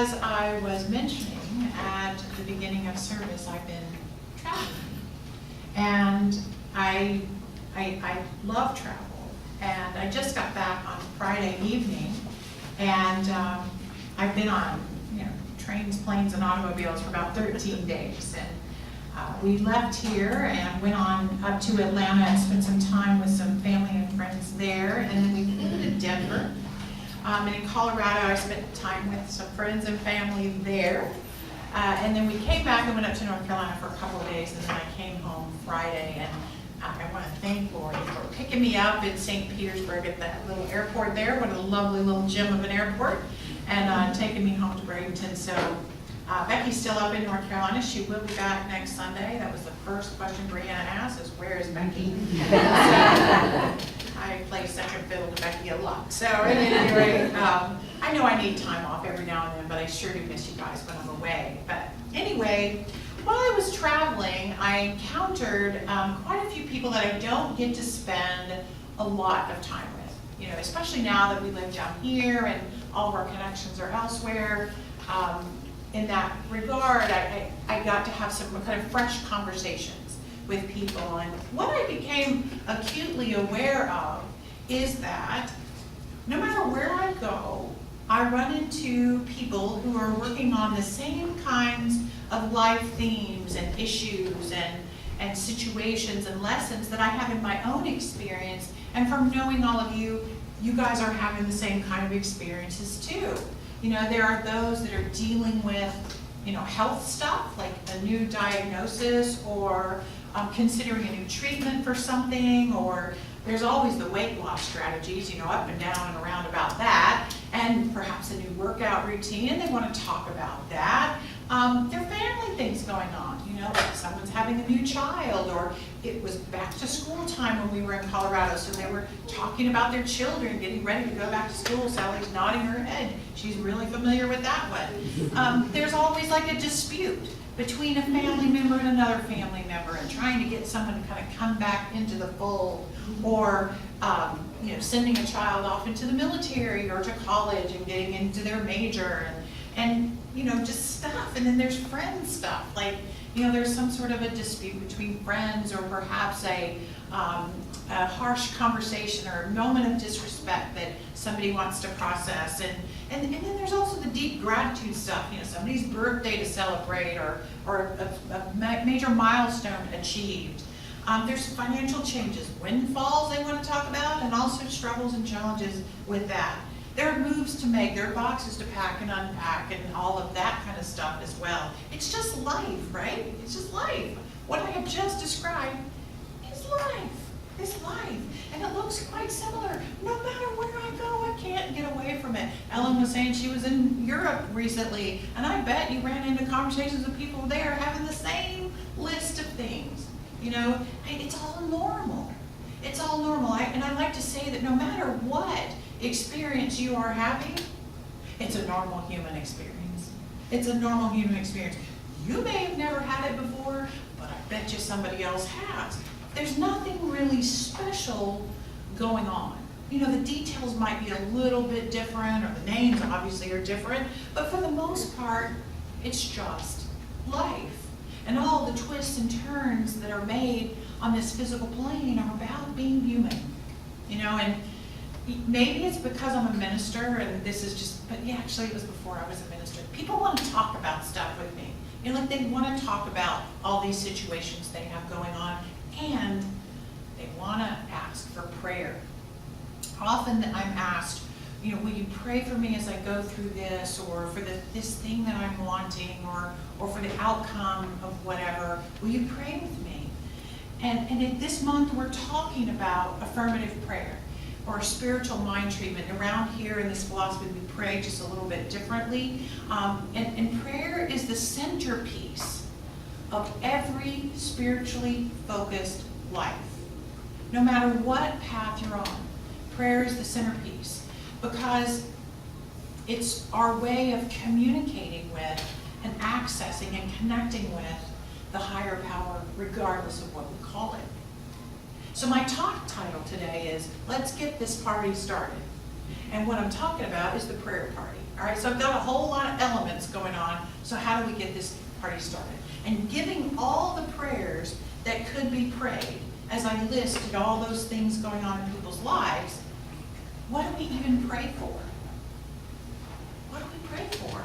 as I was mentioning at the beginning of service, I've been traveling. And I love travel. And I just got back on Friday evening, and I've been on trains, planes, and automobiles for about 13 days. And we left here and went on up to Atlanta and spent some time with some family and friends there. And then we flew to Denver. And in Colorado, I spent time with some friends and family there. And then we came back and went up to North Carolina for a couple of days, and then I came home Friday. And I want to thank Lori for picking me up in St. Petersburg at that little airport there. What a lovely little gem of an airport. And taking me home to Bradenton. So Becky's still up in North Carolina. She will be back next Sunday. That was the first question Brianna asked, is where is Becky? I play second fiddle to Becky a lot. So at any rate, I know I need time off every now and then, but I sure do miss you guys when I'm away. But anyway, while I was traveling, I encountered quite a few people that I don't get to spend a lot of time with. Especially now that we live down here and all of our connections are elsewhere. In that regard, I got to have some kind of fresh conversations with people. And what I became acutely aware of is that no matter where I go, I run into people who are working on the same kinds of life themes and issues and situations and lessons that I have in my own experience. And from knowing all of you, you guys are having the same kind of experiences too. There are those that are dealing with, health stuff, like a new diagnosis or considering a new treatment for something, or there's always the weight loss strategies, up and down and around about that, and perhaps a new workout routine, and they want to talk about that. There are family things going on, like someone's having a new child, or it was back to school time when we were in Colorado, so they were talking about their children getting ready to go back to school. Sally's nodding her head. She's really familiar with that one. There's always like a dispute between a family member and another family member, and trying to get someone to kind of come back into the fold, or sending a child off into the military or to college and getting into their major, and just stuff. And then there's friend stuff, like there's some sort of a dispute between friends, or perhaps a harsh conversation or a moment of disrespect that somebody wants to process. And then there's also the deep gratitude stuff, somebody's birthday to celebrate, or a major milestone achieved. There's financial changes, windfalls they want to talk about, and also struggles and challenges with that. There are moves to make, there are boxes to pack and unpack, and all of that kind of stuff as well. It's just life, right? It's just life. What I have just described is life. It's life. And it looks quite similar. No matter where I go, I can't get away from it. Ellen was saying she was in Europe recently, and I bet you ran into conversations with people there having the same list of things. It's all normal. It's all normal. And I like to say that no matter what experience you are having, it's a normal human experience. It's a normal human experience. You may have never had it before, but I bet you somebody else has. There's nothing really special going on. The details might be a little bit different, or the names obviously are different, but for the most part, it's just life. And all the twists and turns that are made on this physical plane are about being human. And maybe it's because I'm a minister, and this is just, but yeah, actually it was before I was a minister. People want to talk about stuff with me. Like they want to talk about all these situations they have going on, and they want to ask for prayer. Often I'm asked, will you pray for me as I go through this, or for this thing that I'm wanting, or for the outcome of whatever? Will you pray with me? And in this month we're talking about affirmative prayer, or spiritual mind treatment. Around here in this philosophy, we pray just a little bit differently. And prayer is the centerpiece of every spiritually focused life. No matter what path you're on, prayer is the centerpiece, because it's our way of communicating with and accessing and connecting with the higher power, regardless of what we call it. So my talk title today is, Let's Get This Party Started. And what I'm talking about is the prayer party. All right, so I've got a whole lot of elements going on. So how do we get this party started? And giving all the prayers that could be prayed, as I listed all those things going on in people's lives, what do we even pray for? What do we pray for?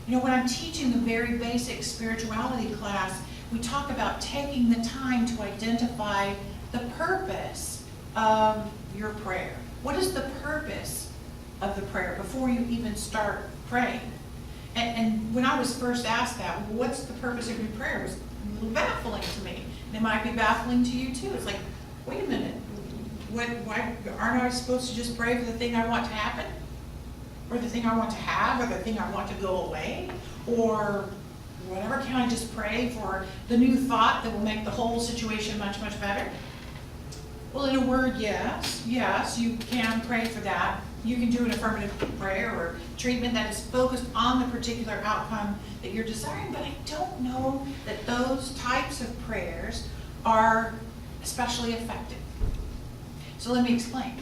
You know, when I'm teaching the very basic spirituality class, we talk about taking the time to identify the purpose of your prayer. What is the purpose of the prayer before you even start praying? And when I was first asked that, what's the purpose of your prayer, it was a little baffling to me. And it might be baffling to you too. It's like, wait a minute, why aren't I supposed to just pray for the thing I want to happen? Or the thing I want to have, or the thing I want to go away? Or whatever, can I just pray for the new thought that will make the whole situation much, much better? Well, in a word, yes, you can pray for that. You can do an affirmative prayer or treatment that is focused on the particular outcome that you're desiring, but I don't know that those types of prayers are especially effective. So let me explain.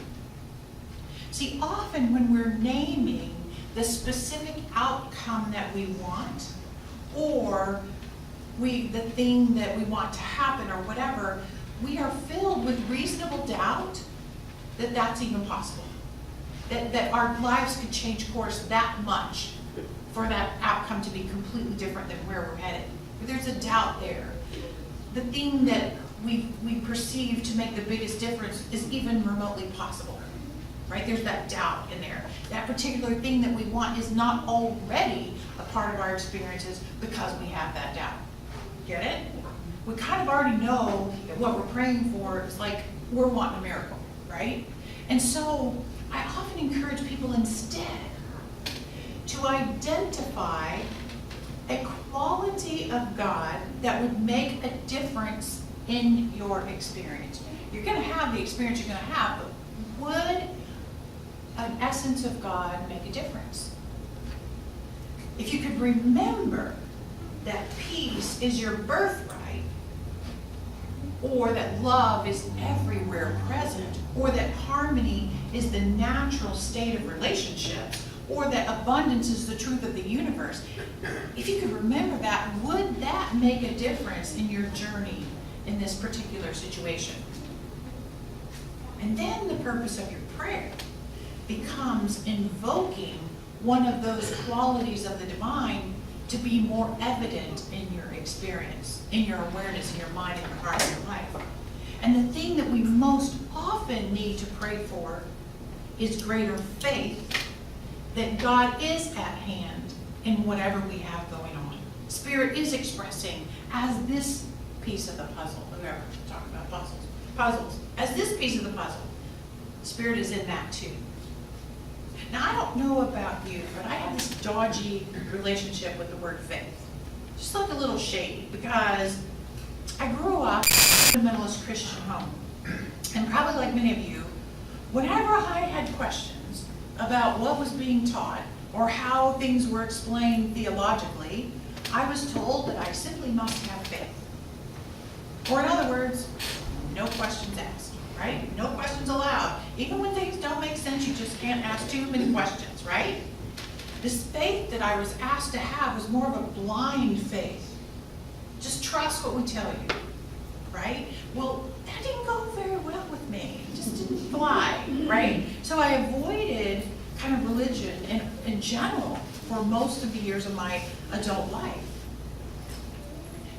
See, often when we're naming the specific outcome that we want, or the thing that we want to happen or whatever, we are filled with reasonable doubt that that's even possible. That our lives could change course that much for that outcome to be completely different than where we're headed. But there's a doubt there. The thing that we perceive to make the biggest difference is even remotely possible. Right? There's that doubt in there. That particular thing that we want is not already a part of our experiences because we have that doubt. Get it? We kind of already know that what we're praying for is like we're wanting a miracle, right? And so I often encourage people instead to identify a quality of God that would make a difference in your experience. You're going to have the experience you're going to have, but would an essence of God make a difference? If you could remember that peace is your birthright, or that love is everywhere present, or that harmony is the natural state of relationships, or that abundance is the truth of the universe, if you could remember that, would that make a difference in your journey in this particular situation? And then the purpose of your prayer becomes invoking one of those qualities of the divine to be more evident in your experience, in your awareness, in your mind, in your heart, in your life. And the thing that we most often need to pray for is greater faith that God is at hand in whatever we have going on. Spirit is expressing as this piece of the puzzle, whoever talking about puzzles, as this piece of the puzzle. Spirit is in that too. Now, I don't know about you, but I have this dodgy relationship with the word faith. Just like a little shady, because I grew up in a fundamentalist Christian home. And probably like many of you, whenever I had questions about what was being taught or how things were explained theologically, I was told that I simply must have faith. Or in other words, no questions asked. Right? No questions allowed. Even when things don't make sense, you just can't ask too many questions, right? This faith that I was asked to have was more of a blind faith. Just trust what we tell you, right? Well, that didn't go very well with me. It just didn't fly, right? So I avoided kind of religion in general for most of the years of my adult life.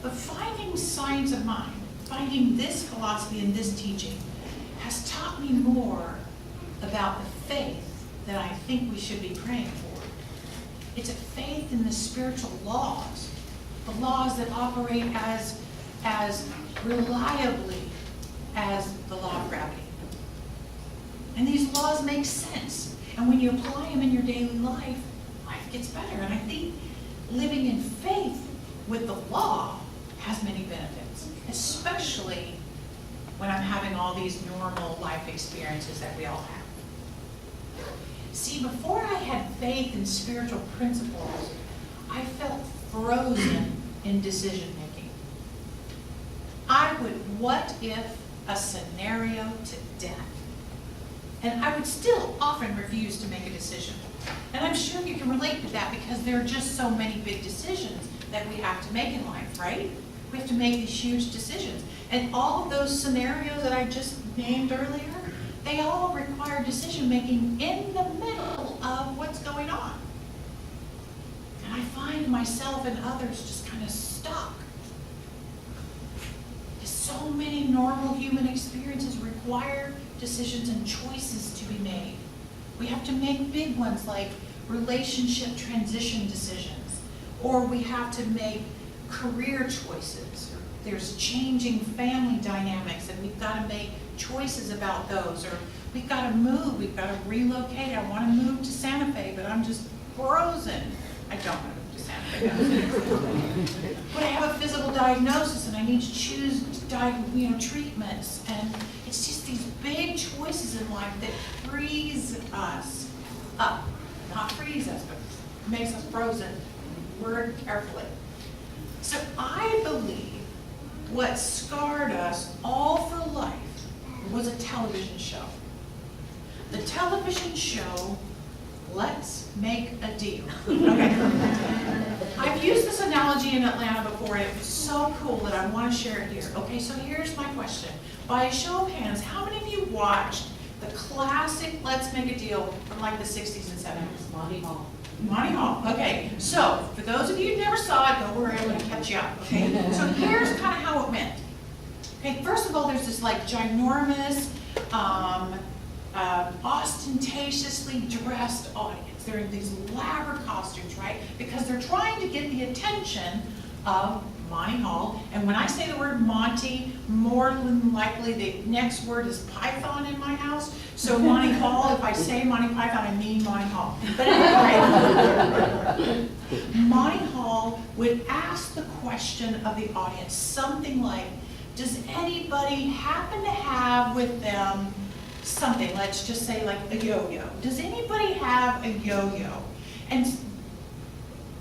But finding science of mind, finding this philosophy and this teaching, has taught me more about the faith that I think we should be praying for. It's a faith in the spiritual laws, the laws that operate as reliably as the law of gravity. And these laws make sense. And when you apply them in your daily life, life gets better. And I think living in faith with the law has many benefits, especially when I'm having all these normal life experiences that we all have. See, before I had faith in spiritual principles, I felt frozen in decision making. I would what if a scenario to death. And I would still often refuse to make a decision. And I'm sure you can relate to that because there are just so many big decisions that we have to make in life, right? We have to make these huge decisions. And all of those scenarios that I just named earlier, they all require decision making in the middle of what's going on. And I find myself and others just kind of stuck. So many normal human experiences require decisions and choices to be made. We have to make big ones like relationship transition decisions, or we have to make career choices. There's changing family dynamics and we've got to make choices about those, or we've got to move, we've got to relocate. I want to move to Santa Fe, but I'm just frozen. I don't want to move to Santa Fe. But I have a physical diagnosis and I need to choose treatments, and it's just these big choices in life that freeze us up. Not freeze us, but makes us frozen. Word carefully. So I believe what scarred us all for life was a television show. The television show, Let's Make a Deal. Okay. I've used this analogy in Atlanta before, and it was so cool that I want to share it here. Okay, so here's my question. By a show of hands, how many of you watched the classic Let's Make a Deal from like the 60s and 70s? Monty Hall. Monty Hall. Okay, so for those of you who never saw it, don't worry, I'm going to catch you up. Okay, so here's kind of how it went. Okay, first of all, there's this like ginormous, ostentatiously dressed audience. They're in these elaborate costumes, right? Because they're trying to get the attention of Monty Hall. And when I say the word Monty, more than likely the next word is Python in my house. So Monty Hall, if I say Monty Python, I mean Monty Hall. But anyway, Monty Hall would ask the question of the audience, something like, does anybody happen to have with them something, let's just say like a yo-yo. Does anybody have a yo-yo? And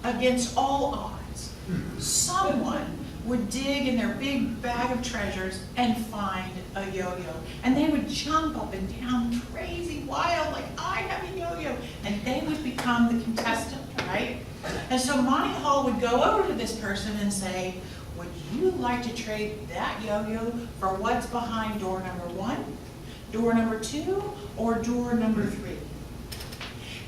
against all odds, someone would dig in their big bag of treasures and find a yo-yo. And they would jump up and down crazy wild, like, I have a yo-yo. And they would become the contestant, right? And so Monty Hall would go over to this person and say, would you like to trade that yo-yo for what's behind door number 1? Door number 2, or door number 3?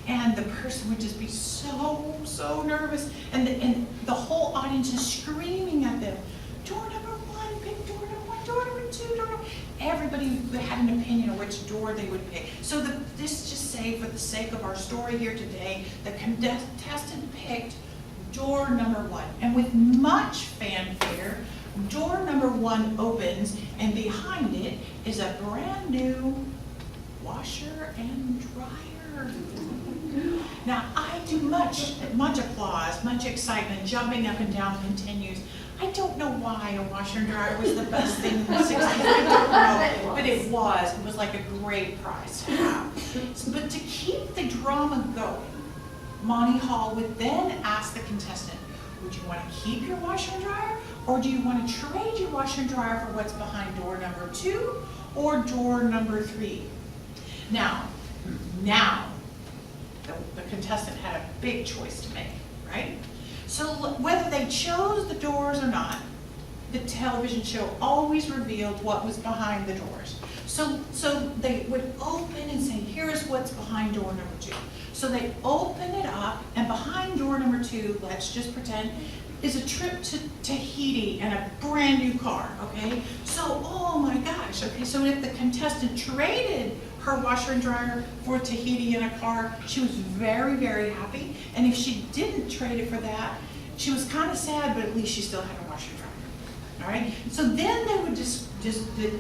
And the person would just be so nervous, and the whole audience is screaming at them, door number 1, pick door number 1, door number 2, door number... Everybody had an opinion of which door they would pick. So this just say, for the sake of our story here today, the contestant picked door number 1, and with much fanfare, door number 1 opens, and behind it is a brand new washer and dryer. Now, I do much applause, much excitement, jumping up and down continues. I don't know why a washer and dryer was the best thing in the 60s. I don't know, but it was. It was like a great prize to have. But to keep the drama going, Monty Hall would then ask the contestant, would you want to keep your washer and dryer, or do you want to trade your washer and dryer for what's behind door number 2 or door number 3? Now, the contestant had a big choice to make, right? So whether they chose the doors or not, the television show always revealed what was behind the doors. So they would open and say, here's what's behind door number 2. So they open it up, and behind door number 2, let's just pretend, is a trip to Tahiti and a brand new car, okay? So, oh my gosh, okay, so if the contestant traded her washer and dryer for Tahiti and a car, she was very, very happy. And if she didn't trade it for that, she was kind of sad, but at least she still had a washer and dryer, all right? So then they would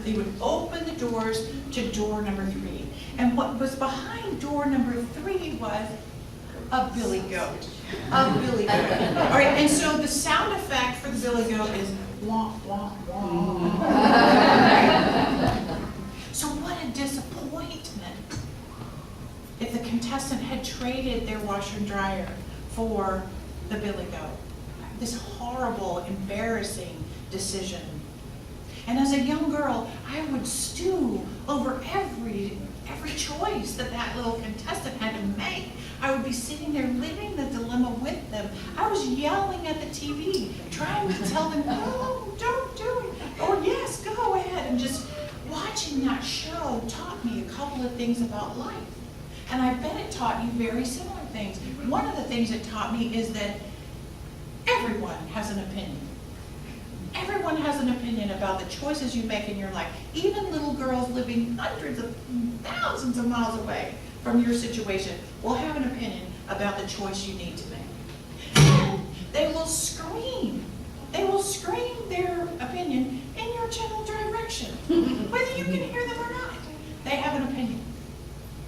they would open the doors to door number 3. And what was behind door number 3 was a billy goat. A billy goat. All right, and so the sound effect for the billy goat is wah, wah, wah. So what a disappointment if the contestant had traded their washer and dryer for the billy goat. This horrible, embarrassing decision. And as a young girl, I would stew over every every choice that that little contestant had to make. I would be sitting there living the dilemma with them. I was yelling at the TV, trying to tell them, no, don't do it, or yes, go ahead. And just watching that show taught me a couple of things about life. And I bet it taught you very similar things. One of the things it taught me is that everyone has an opinion. Everyone has an opinion about the choices you make in your life. Even little girls living hundreds of thousands of miles away from your situation will have an opinion about the choice you need to make. And they will scream. They will scream their opinion in your general direction, whether you can hear them or not. They have an opinion.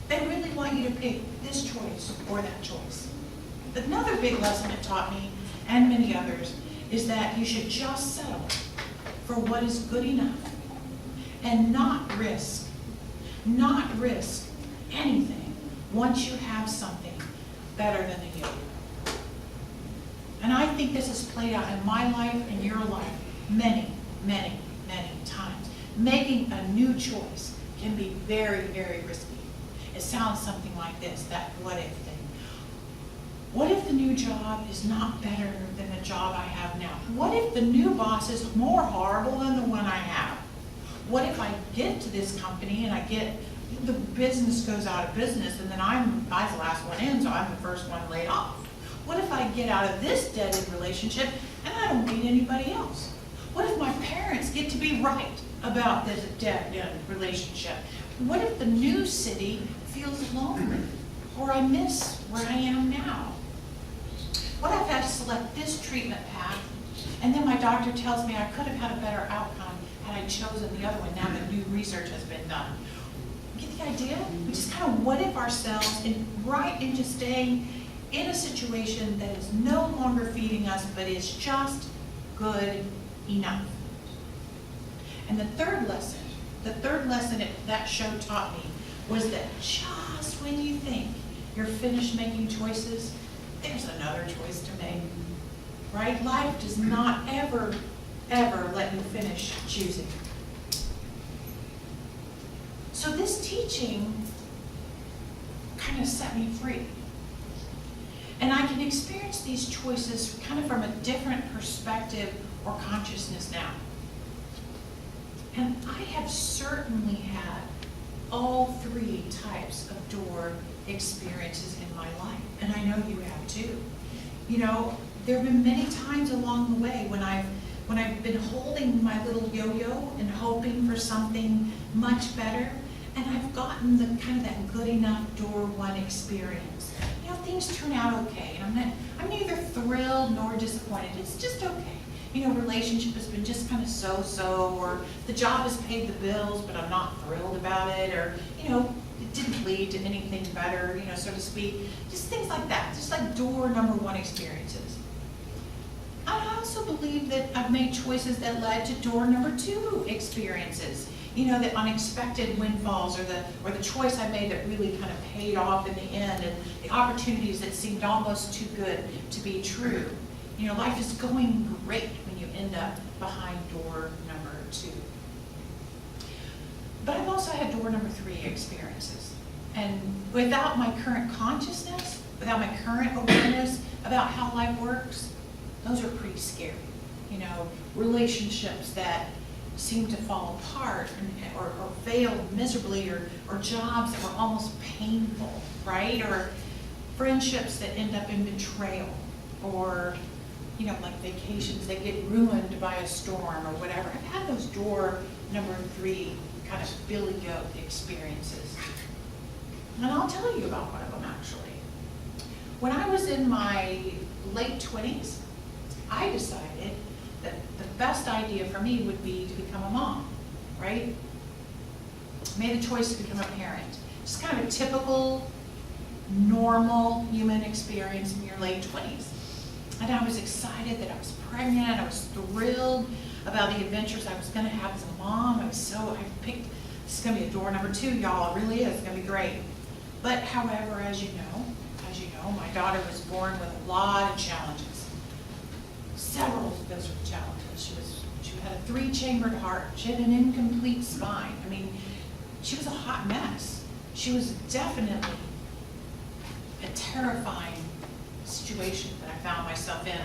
They really want you to pick this choice or that choice. Another big lesson it taught me, and many others, is that you should just settle for what is good enough and not risk anything once you have something better than the yo-yo. And I think this has played out in my life and your life many, many, many times. Making a new choice can be very, very risky. It sounds something like this, that what if thing. What if the new job is not better than the job I have now? What if the new boss is more horrible than the one I have? What if I get to this company and the business goes out of business and then I'm the last one in, so I'm the first one laid off? What if I get out of this dead-end relationship and I don't meet anybody else? What if my parents get to be right about this dead-end relationship? What if the new city feels lonely or I miss where I am now? What if I have to select this treatment path and then my doctor tells me I could have had a better outcome had I chosen the other one now that new research has been done? Get the idea? We just kind of what if ourselves right into staying in a situation that is no longer feeding us but is just good enough. And the third lesson that show taught me was that just when you think you're finished making choices, there's another choice to make, right? Life does not ever let you finish choosing. So this teaching kind of set me free. And I can experience these choices kind of from a different perspective or consciousness now. And I have certainly had all three types of door experiences in my life. And I know you have too. You know, there have been many times along the way when I've been holding my little yo-yo and hoping for something much better, and I've gotten the kind of that good enough door one experience. You know, things turn out okay. And I'm neither thrilled nor disappointed. It's just okay. You know, relationship has been just kind of so-so, or the job has paid the bills, but I'm not thrilled about it, or, you know, it didn't lead to anything better, you know, so to speak. Just things like that, just like door number one experiences. I also believe that I've made choices that led to door number two experiences. You know, the unexpected windfalls, or the choice I made that really kind of paid off in the end, and the opportunities that seemed almost too good to be true. You know, life is going great when you end up behind door number two. But I've also had door number three experiences. And without my current consciousness, without my current awareness about how life works, those are pretty scary. You know, relationships that seem to fall apart or failed miserably, or jobs that were almost painful, right? Or friendships that end up in betrayal, or, you know, like vacations that get ruined by a storm or whatever. I've had those door number three kind of Billy Goat experiences. And I'll tell you about one of them, actually. When I was in my late 20s, I decided that the best idea for me would be to become a mom, right? Made the choice to become a parent. Just kind of a typical, normal human experience in your late 20s. And I was excited that I was pregnant. I was thrilled about the adventures I was going to have as a mom. I picked, this is going to be a door number two, y'all. It really is. It's going to be great. But however, as you know, my daughter was born with a lot of challenges. Several of those were challenges. She had a 3-chambered heart. She had an incomplete spine. I mean, she was a hot mess. She was definitely a terrifying situation that I found myself in.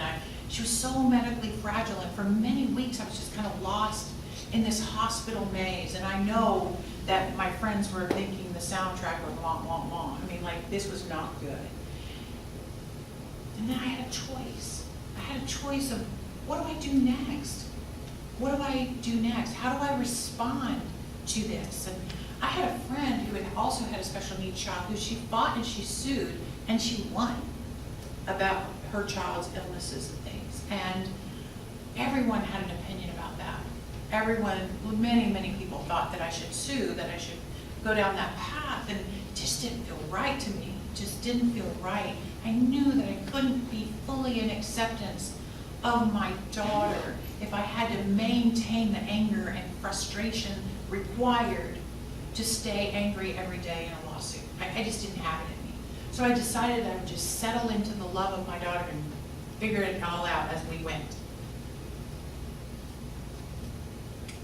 She was so medically fragile, and for many weeks I was just kind of lost in this hospital maze. And I know that my friends were thinking the soundtrack was wah, wah, wah. I mean, like, this was not good. And then I had a choice. I had a choice of, what do I do next? What do I do next? How do I respond to this? And I had a friend who had also had a special needs child who she fought and she sued and she won about her child's illnesses and things. And everyone had an opinion about that. Everyone, many people thought that I should sue, that I should go down that path, and it just didn't feel right to me. It just didn't feel right. I knew that I couldn't be fully in acceptance of my daughter if I had to maintain the anger and frustration required to stay angry every day in a lawsuit. I just didn't have it in me. So I decided I would just settle into the love of my daughter and figure it all out as we went.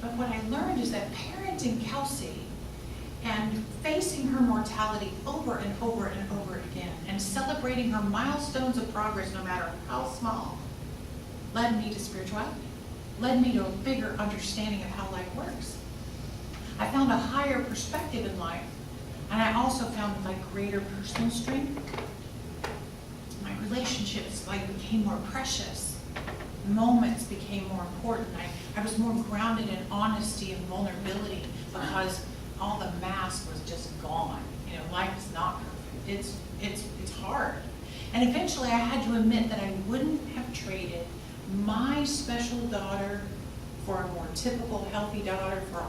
But what I learned is that parenting Kelsey and facing her mortality over and over and over again and celebrating her milestones of progress, no matter how small, led me to spirituality, led me to a bigger understanding of how life works. I found a higher perspective in life, and I also found like greater personal strength. My relationships became more precious. Moments became more important. I was more grounded in honesty and vulnerability because all the mask was just gone. You know, life is not perfect. It's hard. And eventually I had to admit that I wouldn't have traded my special daughter for a more typical, healthy daughter for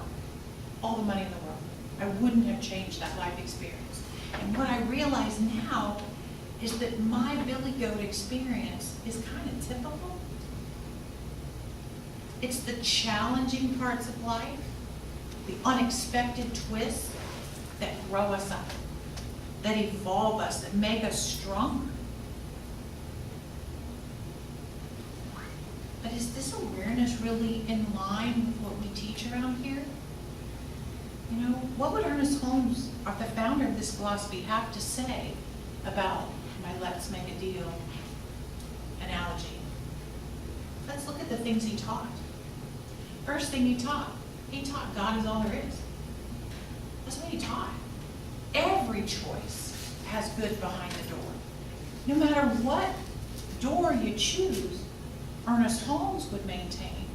all the money in the world. I wouldn't have changed that life experience. And what I realize now is that my Billy Goat experience is kind of typical. It's the challenging parts of life, the unexpected twists that grow us up, that evolve us, that make us stronger. But is this awareness really in line with what we teach around here? You know, what would Ernest Holmes, or the founder of this philosophy, have to say about my let's make a deal analogy? Let's look at the things he taught. First thing he taught God is all there is. That's what he taught. Every choice has good behind the door. No matter what door you choose, Ernest Holmes would maintain,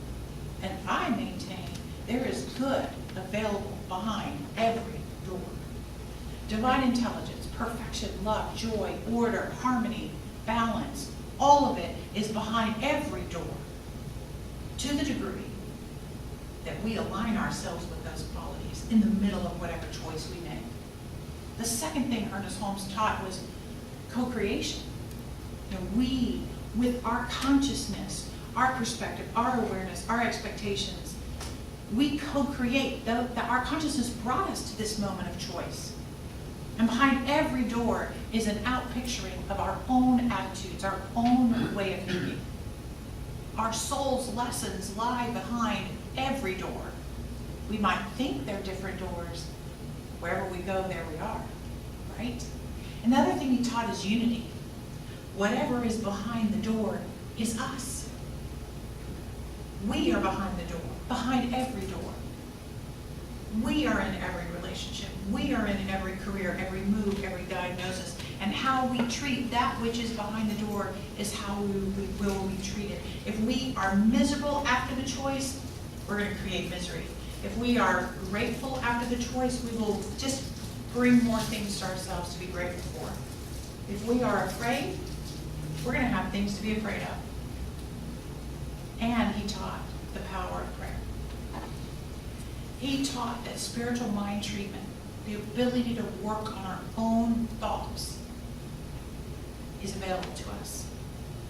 and I maintain, there is good available behind every door. Divine intelligence, perfection, love, joy, order, harmony, balance, all of it is behind every door, to the degree that we align ourselves with those qualities in the middle of whatever choice we make. The second thing Ernest Holmes taught was co-creation. You know, we, with our consciousness, our perspective, our awareness, our expectations, we co-create. Our consciousness brought us to this moment of choice. And behind every door is an outpicturing of our own attitudes, our own way of thinking. Our soul's lessons lie behind every door. We might think they're different doors. Wherever we go, there we are, right? Another thing he taught is unity. Whatever is behind the door is us. We are behind the door, behind every door. We are in every relationship. We are in every career, every move, every diagnosis. And how we treat that which is behind the door is how we will be treated. If we are miserable after the choice, we're going to create misery. If we are grateful after the choice, we will just bring more things to ourselves to be grateful for. If we are afraid, we're going to have things to be afraid of. And he taught the power of prayer. He taught that spiritual mind treatment, the ability to work on our own thoughts, is available to us.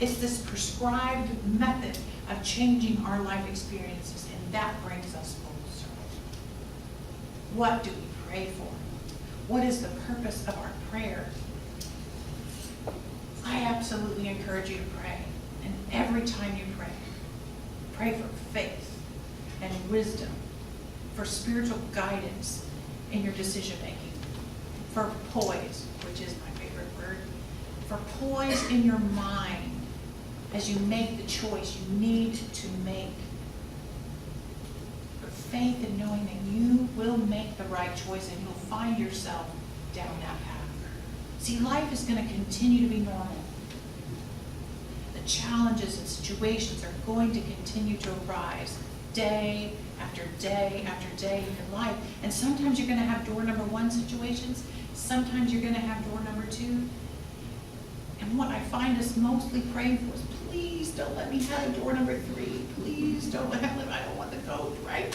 It's this prescribed method of changing our life experiences, and that brings us full circle. What do we pray for? What is the purpose of our prayer? I absolutely encourage you to pray. And every time you pray, pray for faith and wisdom, for spiritual guidance in your decision making. for poise, which is my favorite word, for poise in your mind as you make the choice you need to make. For faith in knowing that you will make the right choice and you'll find yourself down that path. See, life is going to continue to be normal. The challenges and situations are going to continue to arise day after day after day in your life. And sometimes you're going to have door number 1 situations. Sometimes you're going to have door number 2. And what I find us mostly praying for is, please don't let me have a door number 3. Please don't let me, I don't want the code, right?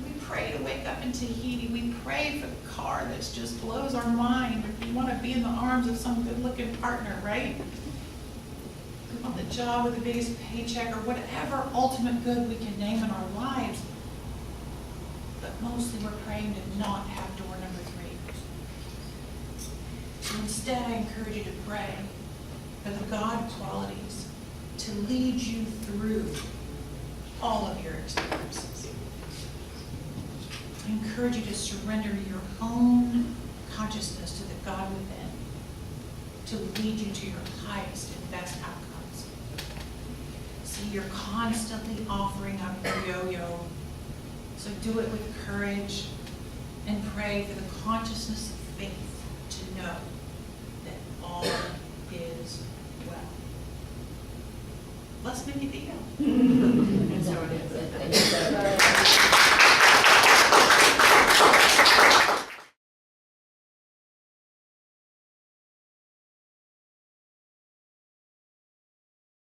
We pray to wake up in Tahiti. We pray for the car that just blows our mind. We want to be in the arms of some good-looking partner, right? We want the job with the biggest paycheck or whatever ultimate good we can name in our lives. But mostly we're praying to not have door number 3. So instead, I encourage you to pray for the God qualities to lead you through all of your experiences. I encourage you to surrender your own consciousness to the God within to lead you to your highest and best outcomes. See, you're constantly offering up your yo-yo. So do it with courage and pray for the consciousness of faith to know that all is well. Let's make it deal. And so it is.